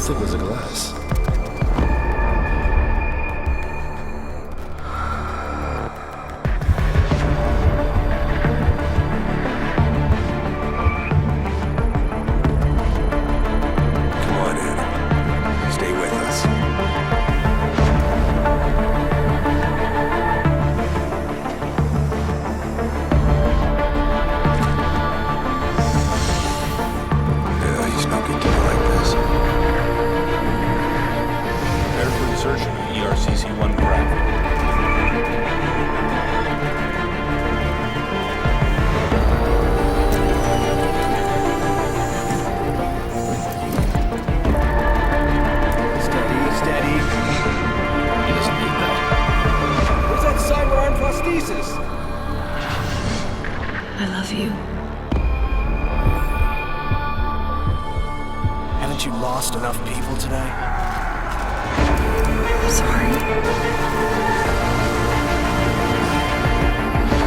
thick was the glass? Come on, Adam. Stay with us. He's no good to me like this. Prepare for insertion of ERCC-1 craft. Steady. He doesn't need that. Where's that cyber arm prosthesis? I love you. Haven't you lost enough people today? I'm sorry.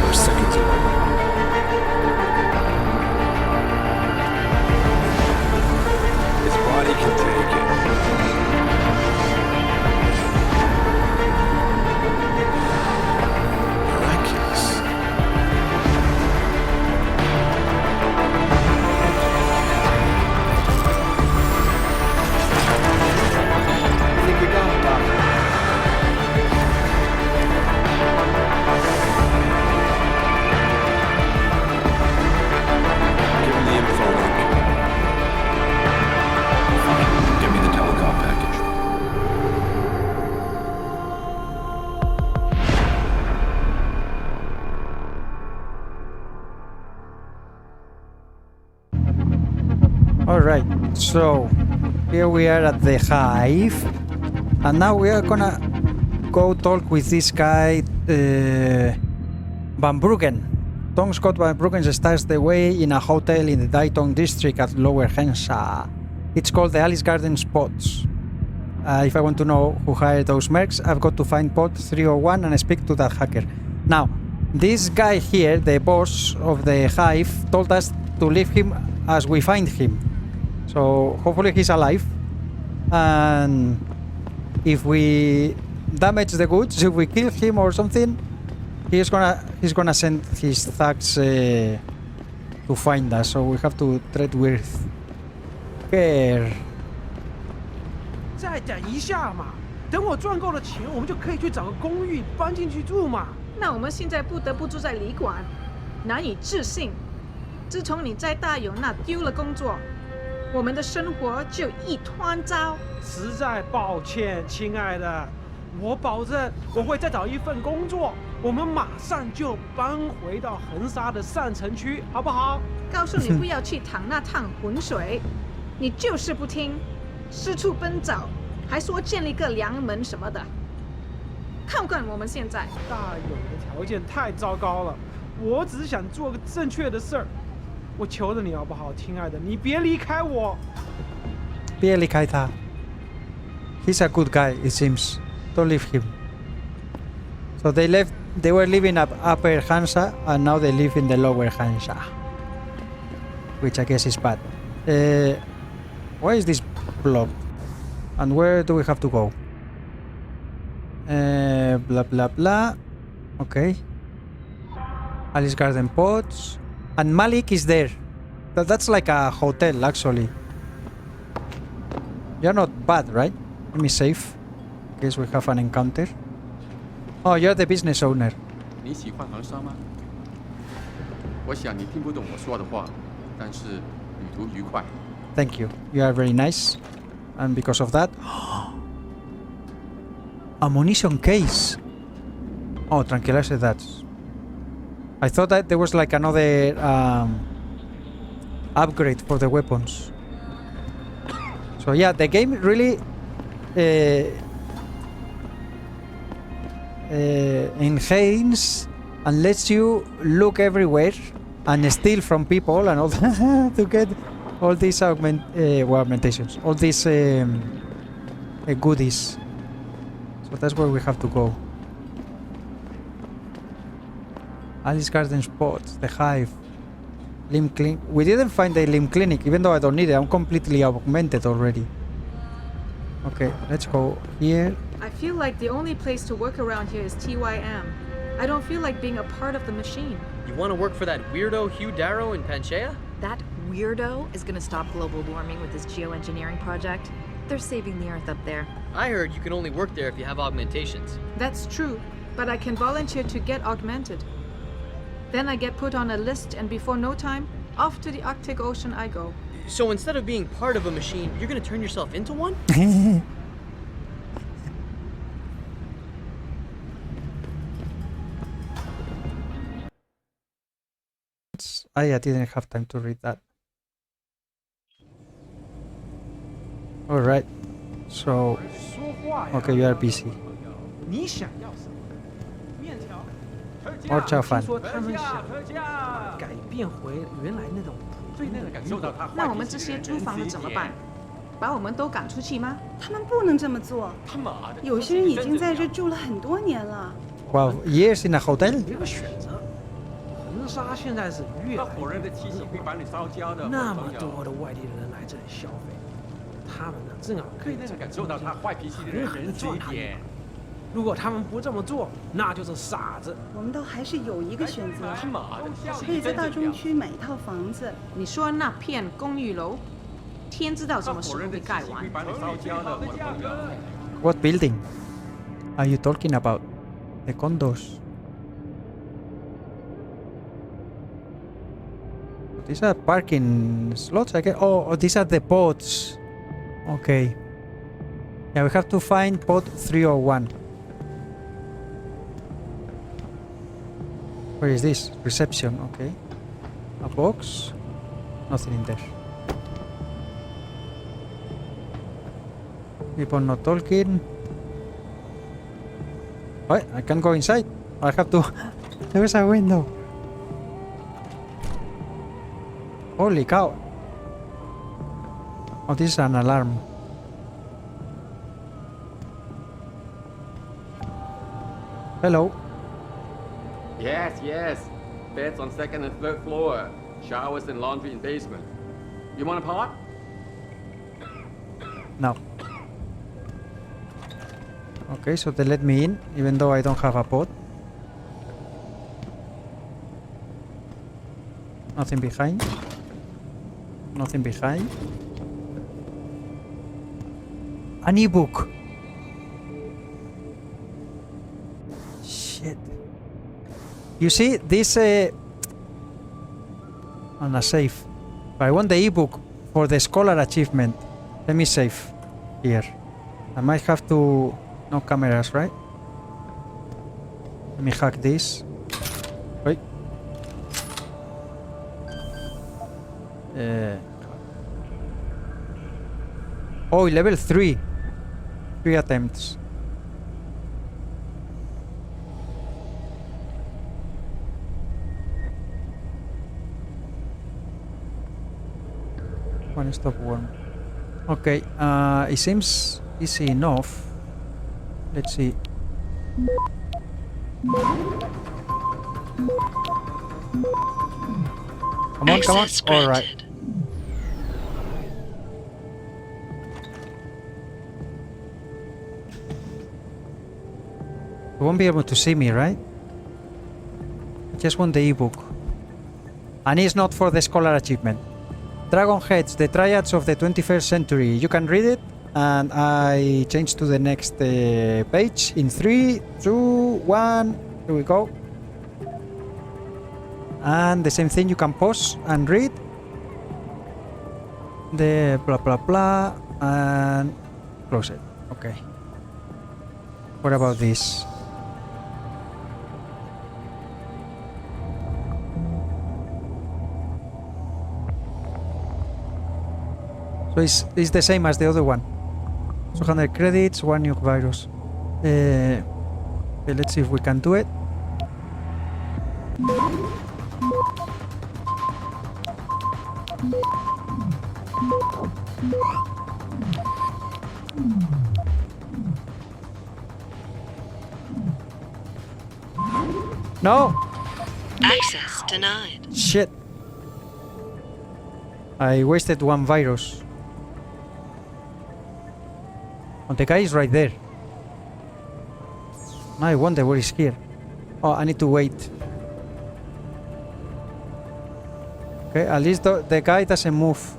We're seconds away. His body can take it. Miraculous. I think we got it, Doc. Give him the info link. Fine. Give me the telecom package. Alright, so here we are at the hive, and now we are gonna go talk with this guy, Van Bruggen. Tom Scott Van Bruggen starts the way in a hotel in the Dayton district at Lower Henshaw. It's called the Alice Garden Spots. If I want to know who hired those mercs, I've got to find pod 301 and speak to that hacker. Now, this guy here, the boss of the hive, told us to leave him as we find him. So hopefully he's alive, and if we damage the goods, if we kill him or something, he's gonna send his thugs to find us. So we have to tread with care. 再等一下嘛，等我赚够了钱，我们就可以去找个公寓搬进去住嘛。那我们现在不得不住在旅馆，难以置信。自从你在大有那丢了工作，我们的生活就一团糟。实在抱歉，亲爱的，我保证我会再找一份工作，我们马上就搬回到横沙的上城区，好不好？告诉你不要去淌那趟浑水，你就是不听，四处奔走，还说建立个良门什么的。看看我们现在，大有的条件太糟糕了，我只是想做个正确的事儿。我求着你好不好，亲爱的，你别离开我。别离开他。He's a good guy, it seems. Don't leave him. So they were living at Upper Hansa, and now they live in the Lower Hansa, which I guess is bad. Why is this blocked? And where do we have to go? Blah blah blah. Okay. Alice Garden Pots. And Malik is there. That's like a hotel, actually. You're not bad, right? Let me save. In case we have an encounter. Oh, you're the business owner. 你喜欢航沙吗？我想你听不懂我说的话，但是旅途愉快。Thank you. You are very nice. And because of that... Ammunition case. Oh, tranquilizer that. I thought that there was like another upgrade for the weapons. So yeah, the game really enhances and lets you look everywhere and steal from people and all that to get all these augmentations, all these goodies. So that's where we have to go. Alice Garden Spots, the Hive, Limb Clinic. We didn't find the Limb Clinic, even though I don't need it. I'm completely augmented already. Okay, let's go here. I feel like the only place to work around here is TYM. I don't feel like being a part of the machine. You want to work for that weirdo Hugh Darrow in Panchea? That weirdo is gonna stop global warming with his geoengineering project. They're saving the Earth up there. I heard you can only work there if you have augmentations. That's true, but I can volunteer to get augmented. Then I get put on a list, and before no time, off to the Arctic Ocean I go. So instead of being part of a machine, you're going to turn yourself into one? I didn't have time to read that. Alright. So, 说话呀 okay, you are busy. 你想要什么？面条。 Or chow 听 fan. 说他们想改变回原来那种普通的鱼种。那我们这些租房的怎么办？把我们都赶出去吗？他们不能这么做。有些人已经在这住了很多年了。 Wow, years in a hotel? 有一个选择。恒沙现在是越来越那么多的外地人来这里消费，他们呢正好可以感受到他坏脾气的人这一点。如果他们不这么做，那就是傻子。我们都还是有一个选择，可以在大中区买一套房子。你说那片公寓楼，天知道什么时候会盖完。 What building are you talking about? The condos. These are parking slots, I guess. Oh, these are the pods. Okay. Yeah, we have to find pod 301. Where is this? Reception, okay. A box. Nothing in there. People not talking. What? I can't go inside. I have to... There's a window. Holy cow. Oh, this is an alarm. Hello. Yes, yes. Beds on second and third floor. Showers and laundry in basement. You want a pot? No. Okay, so they let me in, even though I don't have a pod. Nothing behind. Nothing behind. An ebook. Shit. You see this on a safe. But I want the ebook for the scholar achievement. Let me save here. I might have to... No cameras, right? Let me hack this. Wait. Oh, level 3. 3 attempts. One stop worm. Okay, it seems easy enough. Let's see. Come on, come on. All right. You won't be able to see me, right? I just want the ebook. And it's not for the scholar achievement. Dragon Heads, the triads of the 21st century. You can read it. And I change to the next page in 3, 2, 1. Here we go. And the same thing, you can pause and read. The blah blah blah and close it. Okay. What about this? So it's the same as the other one. 200 credits, 1 nuke virus. Okay, let's see if we can do it. No! Access denied. Shit. I wasted 1 virus. Oh, the guy is right there. Now I wonder what is here. Oh, I need to wait. Okay, at least the guy doesn't move.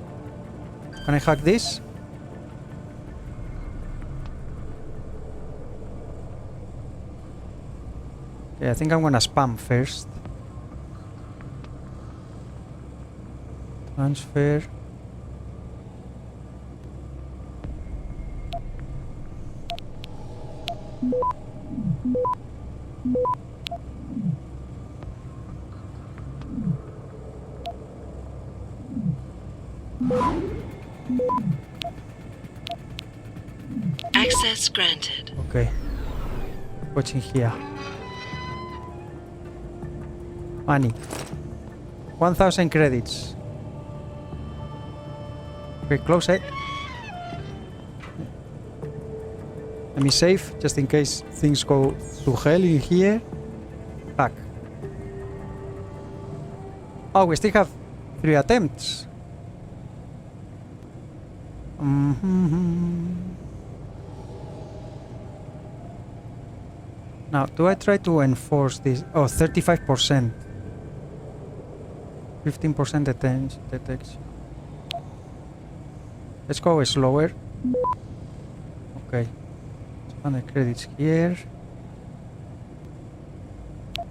Can I hack this? Okay, I think I'm gonna spam first. Transfer. Access granted. Okay. Watching here. Money. 1,000 credits. Okay, close it. Let me save, just in case things go to hell in here. Back. Oh, we still have 3 attempts. Now, do I try to enforce this? Oh, 35%. 15% detection. Let's go slower. Okay. 100 credits here.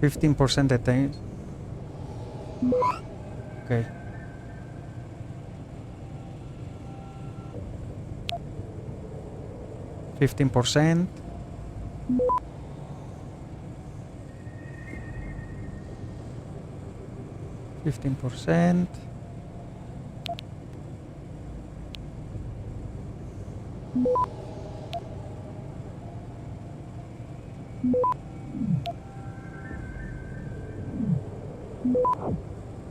15% detection. Okay. %. %.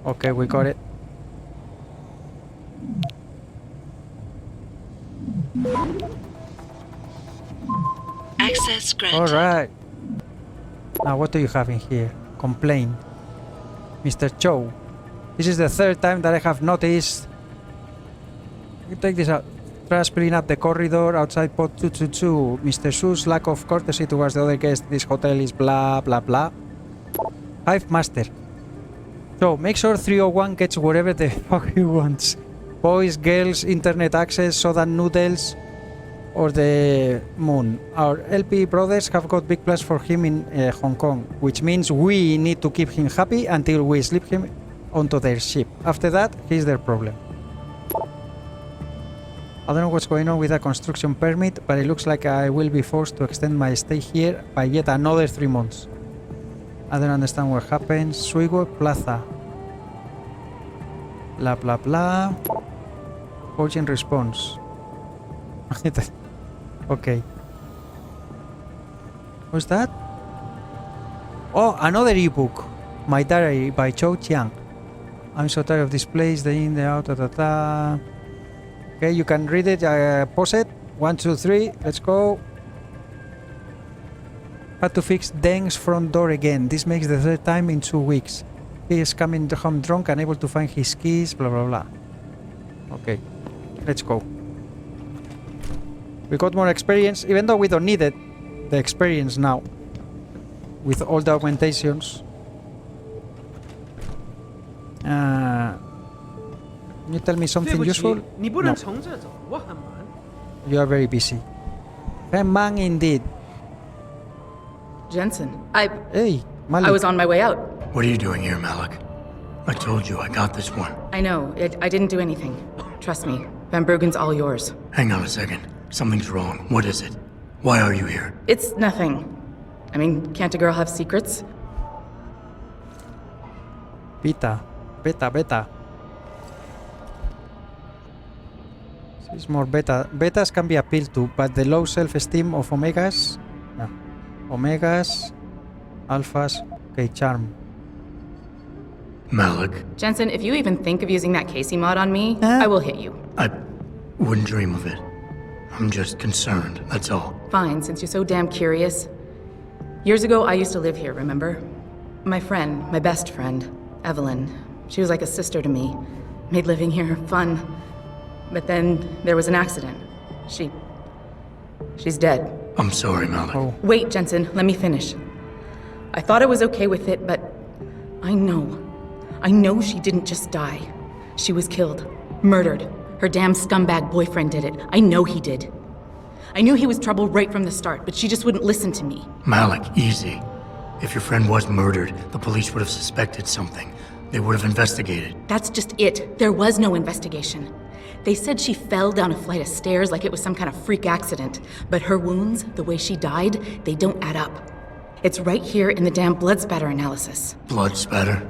Okay, we got it. Access granted. Alright. Now what do you have in here? Complaint. Mr. Cho. This is the 3rd time that I have noticed. You take this out. Trash clean up the corridor outside pod 222. Mr. Su's lack of courtesy towards the other guests. This hotel is blah blah blah. Hive Master. So make sure 301 gets whatever the fuck he wants. Boys, girls, internet access, soda noodles, or the moon. Our LP brothers have got big plans for him in Hong Kong, which means we need to keep him happy until we slip him onto their ship. After that, he's their problem. I don't know what's going on with that construction permit, but it looks like I will be forced to extend my stay here by yet another 3 months. I don't understand what happens. Suigo Plaza. Blah blah blah. Urgent response. Okay. What's that? Oh, another ebook. My Diary by Cho Chiang. I'm so tired of this place, the in, the out, da da da. Okay, you can read it. Pause it. 1, 2, 3. Let's go. Had to fix Deng's front door again. This makes the 3rd time in 2 weeks. He is coming home drunk, unable to find his keys, blah blah blah. Okay, let's go. We got more experience, even though we don't need it. The experience now. With all the augmentations. Can you tell me something useful? No. You are very busy. A man indeed. Jensen, Hey, Malik. I was on my way out. What are you doing here, Malik? I told you I got this one. I know. I didn't do anything. Trust me. Van Bruggen's all yours. Hang on a second. Something's wrong. What is it? Why are you here? It's nothing. I mean, can't a girl have secrets? Beta. It's more beta. Betas can be appealed to, but the low self-esteem of omegas. No. Omegas, alphas. Okay, charm. Malik. Jensen, if you even think of using that Casey mod on me, I will hit you. I wouldn't dream of it. I'm just concerned, that's all. Fine, since you're so damn curious. Years ago, I used to live here, remember? My friend, my best friend, Evelyn. She was like a sister to me. Made living here fun. But then there was an accident. She She's dead. I'm sorry, Malik. Oh. Wait, Jensen, let me finish. I thought I was okay with it, but I know she didn't just die. She was killed. Murdered. Her damn scumbag boyfriend did it. I know he did. I knew he was trouble right from the start, but she just wouldn't listen to me. Malik, easy. If your friend was murdered, the police would have suspected something. They would have investigated. That's just it. There was no investigation. They said she fell down a flight of stairs like it was some kind of freak accident. But her wounds, the way she died, they don't add up. It's right here in the damn blood spatter analysis. Blood spatter?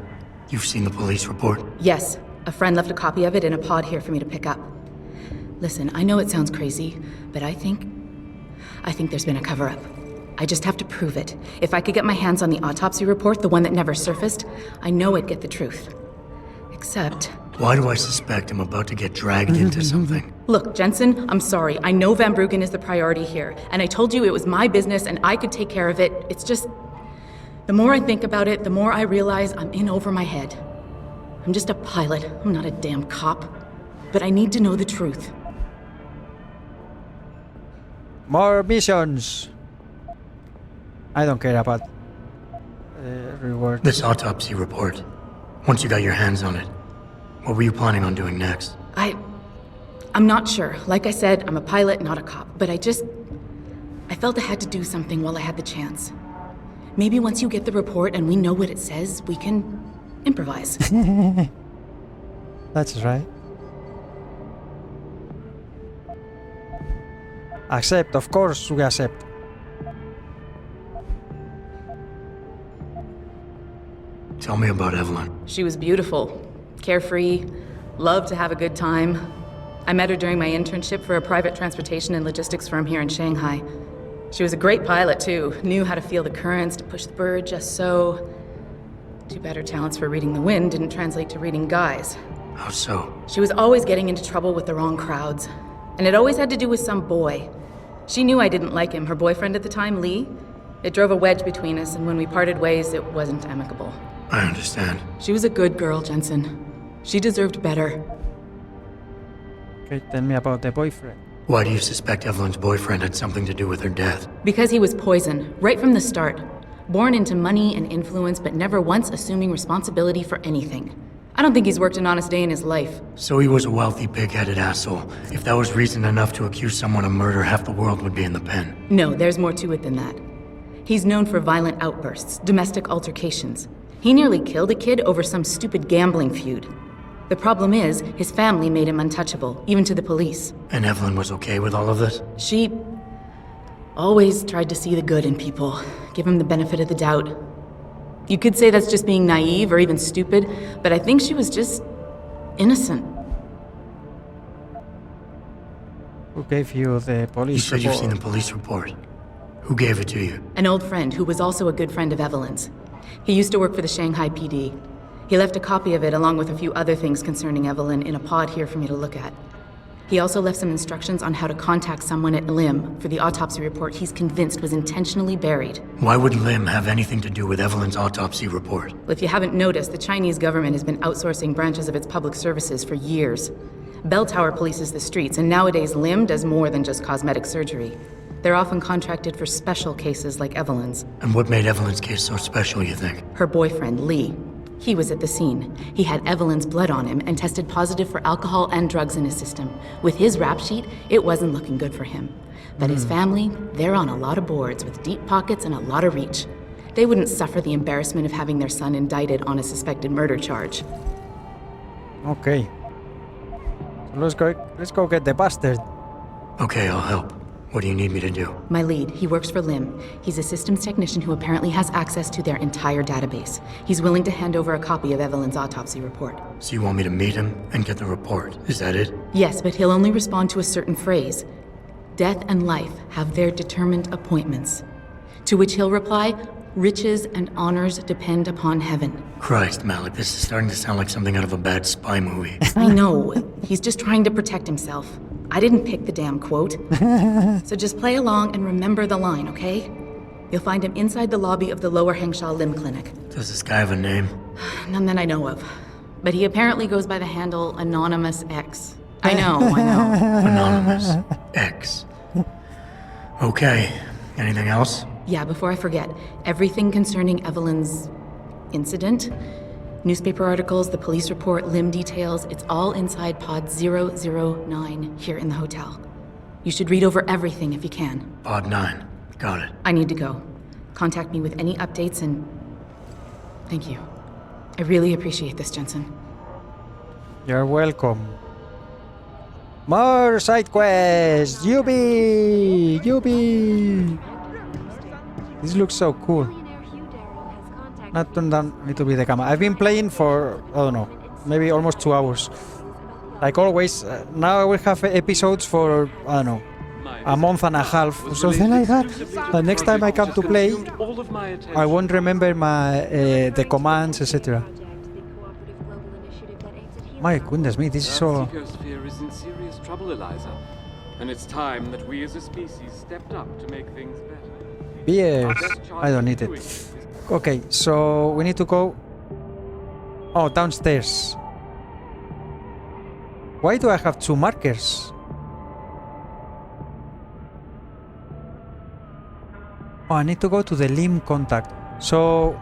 You've seen the police report? Yes. A friend left a copy of it in a pod here for me to pick up. Listen, I know it sounds crazy, but I think there's been a cover-up. I just have to prove it. If I could get my hands on the autopsy report, the one that never surfaced, I know I'd get the truth. Except... Why do I suspect I'm about to get dragged into something? Look, Jensen, I'm sorry. I know Van Bruggen is the priority here, and I told you it was my business and I could take care of it. It's just... The more I think about it, the more I realize I'm in over my head. I'm just a pilot. I'm not a damn cop. But I need to know the truth. More missions. I don't care about reward. This autopsy report. Once you got your hands on it, what were you planning on doing next? I'm not sure. Like I said, I'm a pilot, not a cop. But I felt I had to do something while I had the chance. Maybe once you get the report and we know what it says, we can improvise. That's right. Accept, of course we accept. Tell me about Evelyn. She was beautiful, carefree, loved to have a good time. I met her during my internship for a private transportation and logistics firm here in Shanghai. She was a great pilot, too. Knew how to feel the currents, to push the bird just so. Too bad her talents for reading the wind didn't translate to reading guys. How so? She was always getting into trouble with the wrong crowds. And it always had to do with some boy. She knew I didn't like him. Her boyfriend at the time, Lee. It drove a wedge between us, and when we parted ways, it wasn't amicable. I understand. She was a good girl, Jensen. She deserved better. Okay, tell me about the boyfriend. Why do you suspect Evelyn's boyfriend had something to do with her death? Because he was poison, right from the start. Born into money and influence, but never once assuming responsibility for anything. I don't think he's worked an honest day in his life. So he was a wealthy, pig-headed asshole. If that was reason enough to accuse someone of murder, half the world would be in the pen. No, there's more to it than that. He's known for violent outbursts, domestic altercations. He nearly killed a kid over some stupid gambling feud. The problem is, his family made him untouchable, even to the police. And Evelyn was okay with all of this? She always tried to see the good in people, give him the benefit of the doubt. You could say that's just being naive or even stupid, but I think she was just innocent. Who gave you the police You said report? you've seen the police report. Who gave it to you? An old friend who was also a good friend of Evelyn's. He used to work for the Shanghai PD. He left a copy of it along with a few other things concerning Evelyn in a pod here for me to look at. He also left some instructions on how to contact someone at LIM for the autopsy report he's convinced was intentionally buried. Why would LIM have anything to do with Evelyn's autopsy report? Well, if you haven't noticed, the Chinese government has been outsourcing branches of its public services for years. Bell Tower polices the streets, and nowadays LIM does more than just cosmetic surgery. They're often contracted for special cases like Evelyn's. And what made Evelyn's case so special, you think? Her boyfriend, Lee. He was at the scene. He had Evelyn's blood on him and tested positive for alcohol and drugs in his system. With his rap sheet, it wasn't looking good for him. But his family, they're on a lot of boards with deep pockets and a lot of reach. They wouldn't suffer the embarrassment of having their son indicted on a suspected murder charge. Okay. So let's go get the bastard. Okay, I'll help. What do you need me to do? My lead, he works for LIM. He's a systems technician who apparently has access to their entire database. He's willing to hand over a copy of Evelyn's autopsy report. So you want me to meet him and get the report, is that it? Yes, but he'll only respond to a certain phrase. Death and life have their determined appointments. To which he'll reply, riches and honors depend upon heaven. Christ, Malik, this is starting to sound like something out of a bad spy movie. I know. He's just trying to protect himself. I didn't pick the damn quote. So just play along and remember the line, okay? You'll find him inside the lobby of the Lower Hengsha Limb Clinic. Does this guy have a name? None that I know of. But he apparently goes by the handle Anonymous X. I know. Anonymous X. Okay. Anything else? Yeah, before I forget, everything concerning Evelyn's incident, newspaper articles, the police report, limb details, it's all inside pod 009 here in the hotel. You should read over everything if you can. Pod 9. Got it. I need to go. Contact me with any updates and... Thank you. I really appreciate this, Jensen. You're welcome. More side quests! Yubi! Yubi! This looks so cool. Not turn down a little bit the camera. I've been playing for, I don't know, maybe almost 2 hours. Like always, now I will have episodes for, I don't know, a month and a half or something like that. The next time I come to play, I won't remember my the commands, etc. My goodness me, this is so... Ecosphere is in serious trouble, Eliza. And it's time that we as a species stepped up to make things better. Yes, I don't need it. Okay, so we need to go... Oh, downstairs. Why do I have 2 markers? Oh, I need to go to the limb contact. So...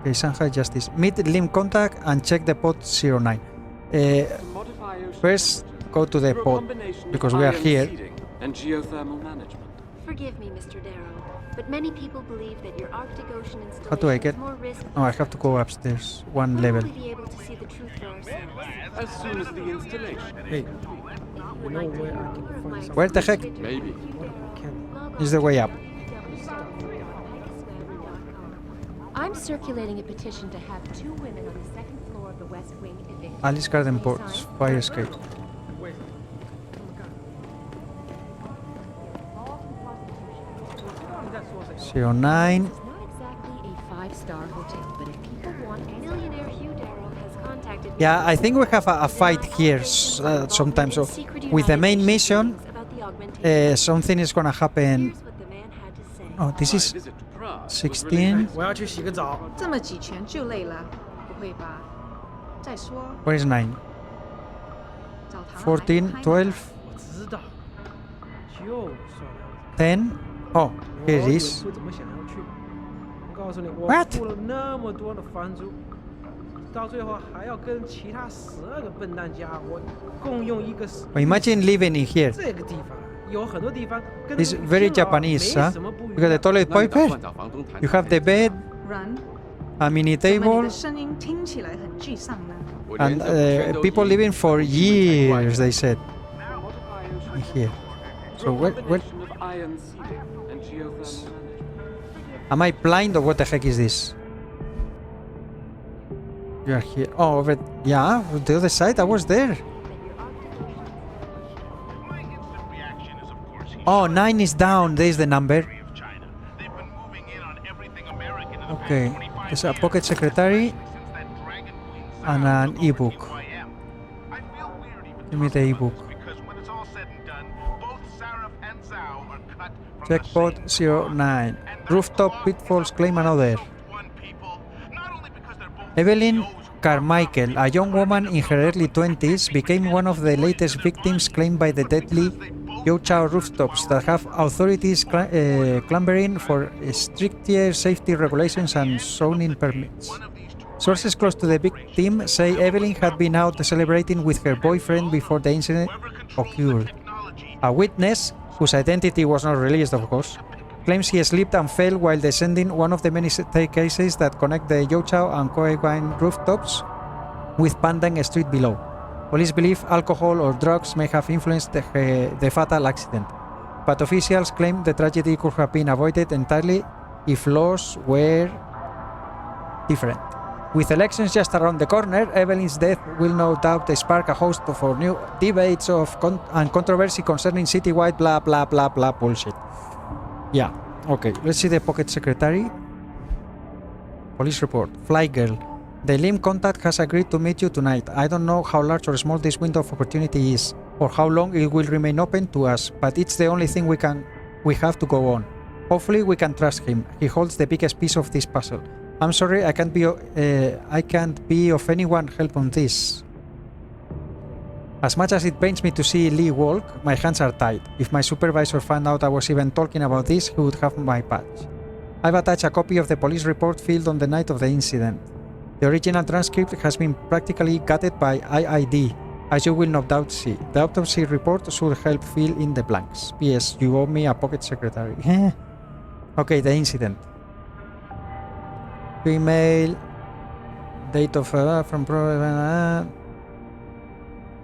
Okay, Shanghai Justice. Meet limb contact and check the pod 09. First, go to the pod, because we are here. And geothermal management. Forgive me, Mr. Darrow, but many people believe that your Arctic Ocean installation How do I get... is more risky. Oh, I have to go upstairs. 1 level. We'll be able to see the truth for ourselves. As soon as the installation. Hey, you know where I can find some... Where the heck Maybe. is the way up? I'm circulating a petition to have 2 women on the 2nd floor of the West Wing evicted. Alice Garden Ports, fire escape. 09. It's not exactly a 5-star hotel, but if people want millionaire Hugh Darrow has contacted me. Yeah, I think we have a fight here sometimes. So with the main mission, something is gonna happen. Oh, this is 16. 我要去洗个澡。这么几拳就累了，不会吧？再说， Where is 9? 澡堂 14, 12, 我知道，就算了。 10. Oh, here it is. 我怎么想要去？我告诉你，我 What? 付了那么多的房租，到最后还要跟其他12个笨蛋家伙共用一个。Imagine living in here. 这个地方有很多地方跟 It's very Japanese, huh? You got the toilet paper, you have the bed, 人， a mini 怎么你 table, 的声音听起来很沮丧呢？ and people living for years, they said. In here. So where am I blind or what the heck is this? You are here. Oh, over, yeah, the other side. I was there. Oh, 9 is down. There is the number. Okay, there's a pocket secretary and an ebook. Give me the ebook. Checkpot 09. Rooftop pitfalls claim another. Evelyn Carmichael, a young woman in her early 20s, became one of the latest victims claimed by the deadly Youchao rooftops that have authorities clambering for stricter safety regulations and zoning permits. Sources close to the victim say Evelyn had been out celebrating with her boyfriend before the incident occurred. A witness, whose identity was not released of course, claims he slipped and fell while descending one of the many staircases that connect the Youchao and Koewine rooftops with Pandang Street below. Police believe alcohol or drugs may have influenced the fatal accident, but officials claim the tragedy could have been avoided entirely if laws were different. With elections just around the corner, Evelyn's death will no doubt spark a host of new debates and controversy concerning citywide blah blah blah blah bullshit. Yeah, okay, let's see the pocket secretary. Police report. Fly girl. The limb contact has agreed to meet you tonight. I don't know how large or small this window of opportunity is, or how long it will remain open to us, but it's the only thing we have to go on. Hopefully we can trust him. He holds the biggest piece of this puzzle. I'm sorry I can't be of anyone help on this. As much as it pains me to see Lee walk, my hands are tied. If my supervisor found out I was even talking about this, he would have my badge. I've attached a copy of the police report filed on the night of the incident. The original transcript has been practically gutted by IID, as you will no doubt see. The autopsy report should help fill in the blanks. P.S. You owe me a pocket secretary. Okay, the incident. Email. Date of from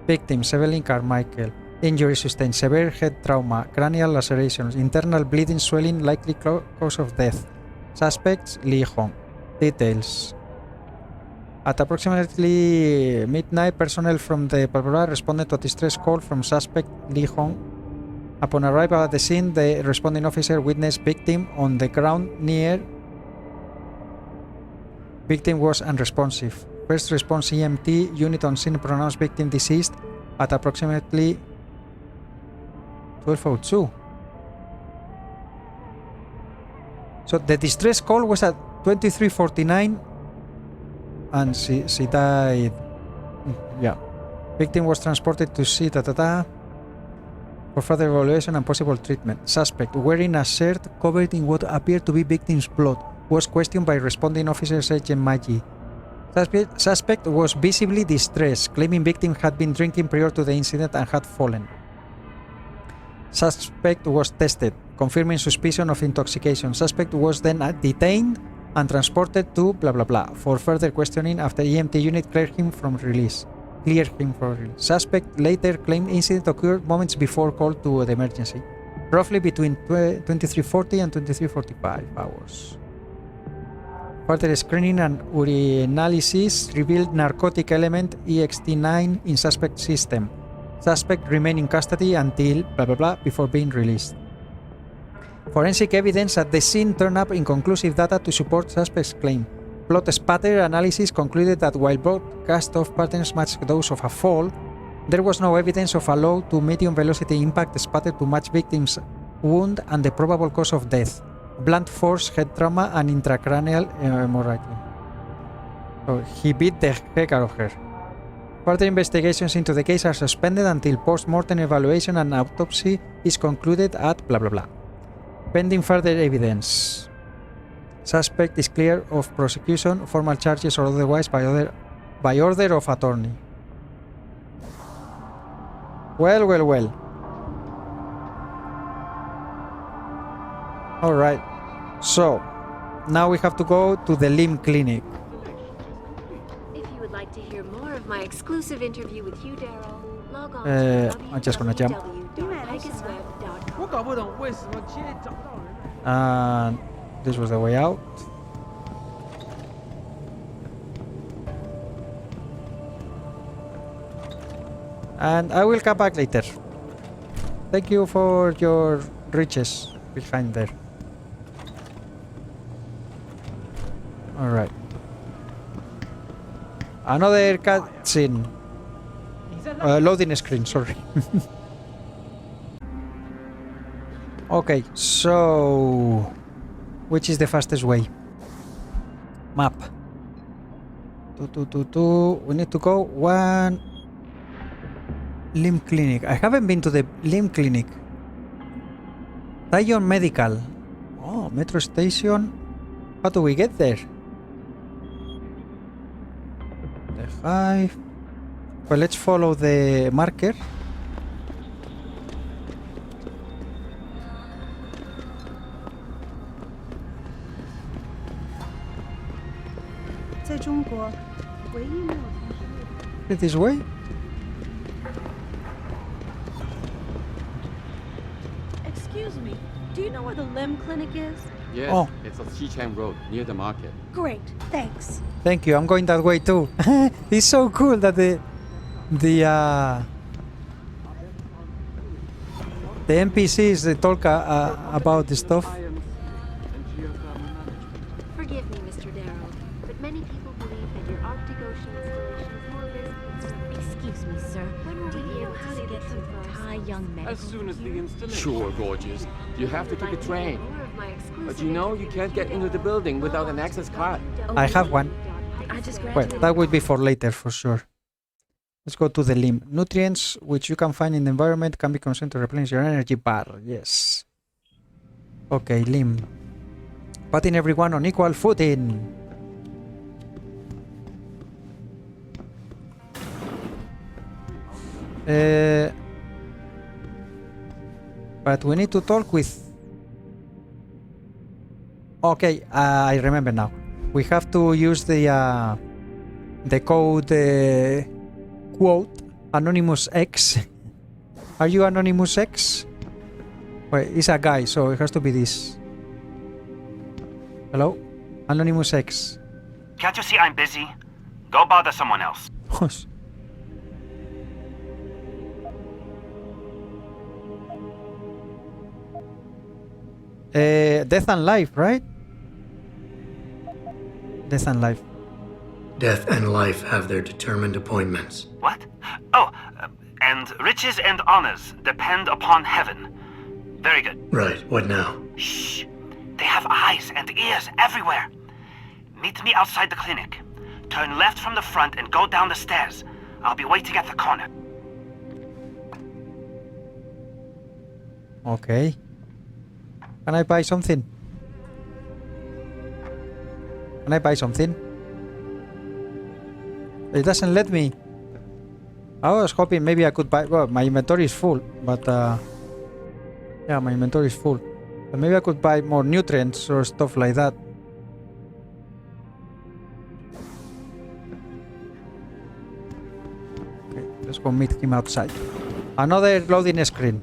victim Evelyn Carmichael. Injury sustained: severe head trauma, cranial lacerations, internal bleeding, swelling, likely cause of death. Suspects Lee Hong. Details. At approximately midnight, personnel from the Palpabra responded to a distress call from suspect Lee Hong. Upon arrival at the scene, the responding officer witnessed victim on the ground near. Victim was unresponsive. First response EMT unit on scene pronounced victim deceased at approximately 12:02. So the distress call was at 23:49 and she died. Yeah. Victim was transported to see for further evaluation and possible treatment. Suspect, wearing a shirt covered in what appeared to be victim's blood, was questioned by responding officer Sergeant Maggi. Suspect was visibly distressed, claiming victim had been drinking prior to the incident and had fallen. Suspect was tested, confirming suspicion of intoxication. Suspect was then detained and transported to blah blah blah for further questioning after EMT unit cleared him from release. Suspect later claimed incident occurred moments before call to the emergency, roughly between 23:40 and 23:45 hours. Further screening and urinalysis revealed narcotic element EXT9 in suspect system. Suspect remained in custody until blah blah blah before being released. Forensic evidence at the scene turned up inconclusive data to support suspect's claim. Blood spatter analysis concluded that while blood cast-off patterns matched those of a fall, there was no evidence of a low to medium velocity impact spatter to match victim's wound and the probable cause of death: blunt force head trauma and intracranial hemorrhage. So he beat the heck out of her. Further investigations into the case are suspended until post-mortem evaluation and autopsy is concluded at blah blah blah. Pending further evidence. Suspect is clear of prosecution, formal charges or otherwise by order of attorney. Well. Alright, so now we have to go to the limb clinic. If you would like to hear more of my exclusive interview with you, Daryl, log on I'm just gonna jump. And this was the way out. And I will come back later. Thank you for your riches behind there. Alright. Another cutscene. Loading screen, sorry. Okay, so which is the fastest way? Map. We need to go one limb clinic. I haven't been to the limb clinic. Zion Medical. Oh, metro station. How do we get there? The hive. Well, let's follow the marker. This way? Excuse me, do you know where the limb clinic is? Yes, it's on Xichang Road, near the market. Great, thanks. Thank you, I'm going that way too. It's so cool that the NPCs they talk about the stuff. Forgive me, Mr. Darrow, but many people believe that your Arctic Ocean installation is more risky. Excuse me, sir. When will we be able to get to the Thai young medical? As soon as the installation. Sure, gorgeous. You have to take a train. But you know you can't get into the building without an access card. I have one. Well, that will be for later for sure. Let's go to the limb. Nutrients which you can find in the environment can be consumed to replenish your energy bar. Yes. Okay, limb. Putting everyone on equal footing. But we need to talk with... Okay, I remember now. We have to use the code quote Anonymous X. Are you Anonymous X? Wait, it's a guy, so it has to be this. Hello? Anonymous X. Can't you see I'm busy? Go bother someone else. Death and life, right? Death and life. Death and life have their determined appointments. What? Oh, and riches and honors depend upon heaven. Very good. Right, what now? Shh. They have eyes and ears everywhere. Meet me outside the clinic. Turn left from the front and go down the stairs. I'll be waiting at the corner. Okay. Can I buy something? Can I buy something? It doesn't let me. I was hoping maybe I could buy... Well, my inventory is full, but... yeah, my inventory is full. But maybe I could buy more nutrients or stuff like that. Okay, let's go meet him outside. Another loading screen.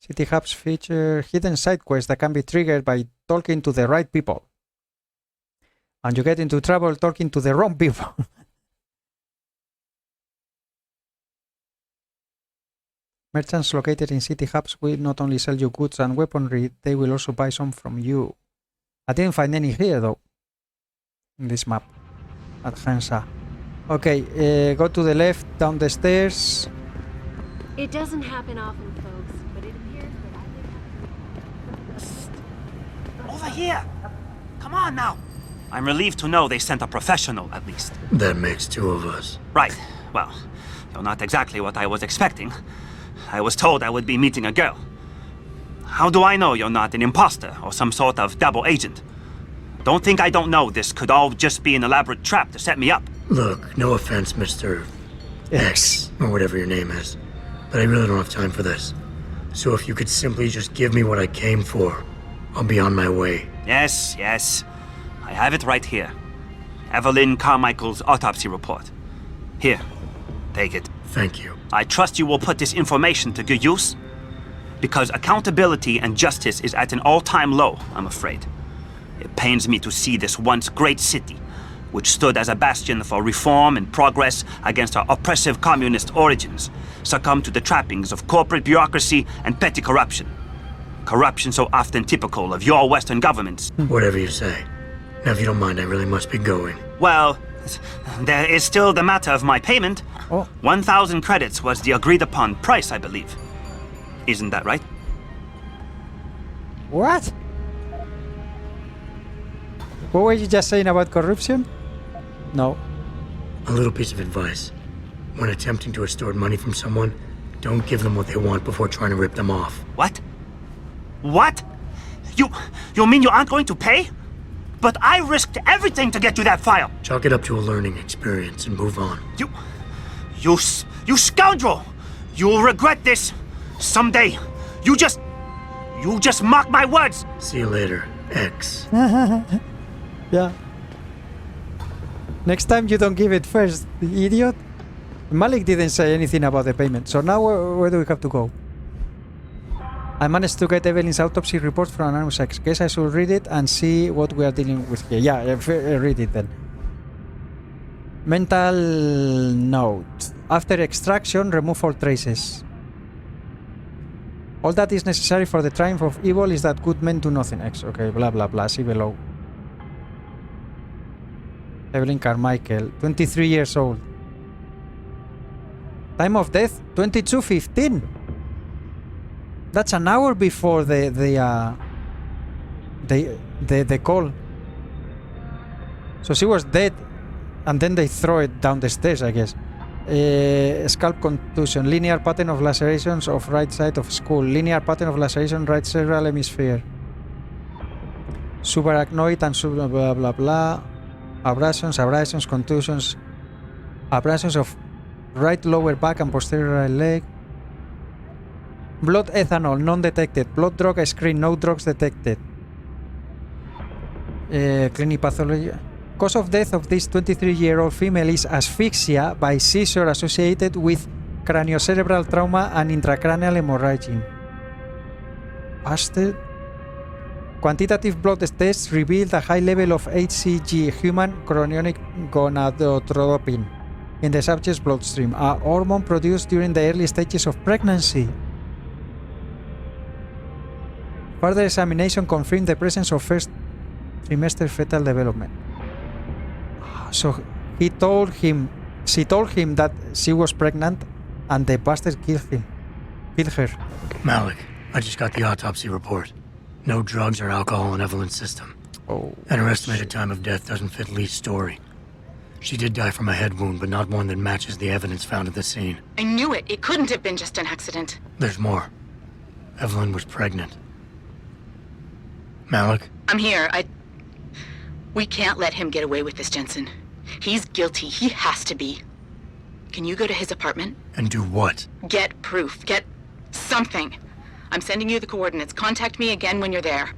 City hubs feature hidden side quests that can be triggered by talking to the right people. And you get into trouble talking to the wrong people. Merchants located in city hubs will not only sell you goods and weaponry, they will also buy some from you. I didn't find any here though. In this map. At Hansa. Okay, go to the left, down the stairs. It doesn't happen often, folks, but it appears that Over here! Come on now! I'm relieved to know they sent a professional, at least. That makes two of us. Right. Well, you're not exactly what I was expecting. I was told I would be meeting a girl. How do I know you're not an imposter or some sort of double agent? Don't think I don't know this could all just be an elaborate trap to set me up. Look, no offense, Mr. X, or whatever your name is, but I really don't have time for this. So if you could simply just give me what I came for, I'll be on my way. Yes, yes. I have it right here. Evelyn Carmichael's autopsy report. Here, take it. Thank you. I trust you will put this information to good use, because accountability and justice is at an all-time low, I'm afraid. It pains me to see this once great city, which stood as a bastion for reform and progress against our oppressive communist origins, succumb to the trappings of corporate bureaucracy and petty corruption. Corruption so often typical of your Western governments. Whatever you say. Now, if you don't mind, I really must be going. Well, there is still the matter of my payment. 1,000 credits was the agreed-upon price, I believe. Isn't that right? What? What were you just saying about corruption? No. A little piece of advice. When attempting to extort money from someone, don't give them what they want before trying to rip them off. What? What? You mean you aren't going to pay? But I risked everything to get you that file. Chalk it up to a learning experience and move on. You scoundrel! You'll regret this someday. You just mock my words. See you later, X. Yeah. Next time you don't give it first, idiot. Malik didn't say anything about the payment, so now where do we have to go? I managed to get Evelyn's autopsy report from Anonymous X. Guess I should read it and see what we are dealing with here. Yeah, read it then. Mental note. After extraction, remove all traces. All that is necessary for the triumph of evil is that good men do nothing. X. Okay, blah blah blah. See below. Evelyn Carmichael, 23 years old. Time of death, 22:15. That's an hour before the call. So she was dead, and then they throw it down the stairs, I guess. Scalp contusion, linear pattern of lacerations of right side of skull, linear pattern of laceration right cerebral hemisphere, subarachnoid and sub blah blah blah, abrasions, contusions, abrasions of right lower back and posterior right leg. Blood ethanol, non-detected. Blood drug screen, no drugs detected. Clinic pathology. Cause of death of this 23-year-old female is asphyxia by seizure associated with craniocerebral trauma and intracranial hemorrhage. Bastard. Quantitative blood tests revealed a high level of HCG, human chorionic gonadotropin, in the subject's bloodstream, a hormone produced during the early stages of pregnancy. Further examination confirmed the presence of first trimester fetal development. So she told him that she was pregnant, and the bastard killed her. Malik, I just got the autopsy report. No drugs or alcohol in Evelyn's system. Oh. And her estimated time of death doesn't fit Lee's story. She did die from a head wound, but not one that matches the evidence found at the scene. I knew it. It couldn't have been just an accident. There's more. Evelyn was pregnant. Malik? I'm here. We can't let him get away with this, Jensen. He's guilty. He has to be. Can you go to his apartment? And do what? Get proof. Get something. I'm sending you the coordinates. Contact me again when you're there.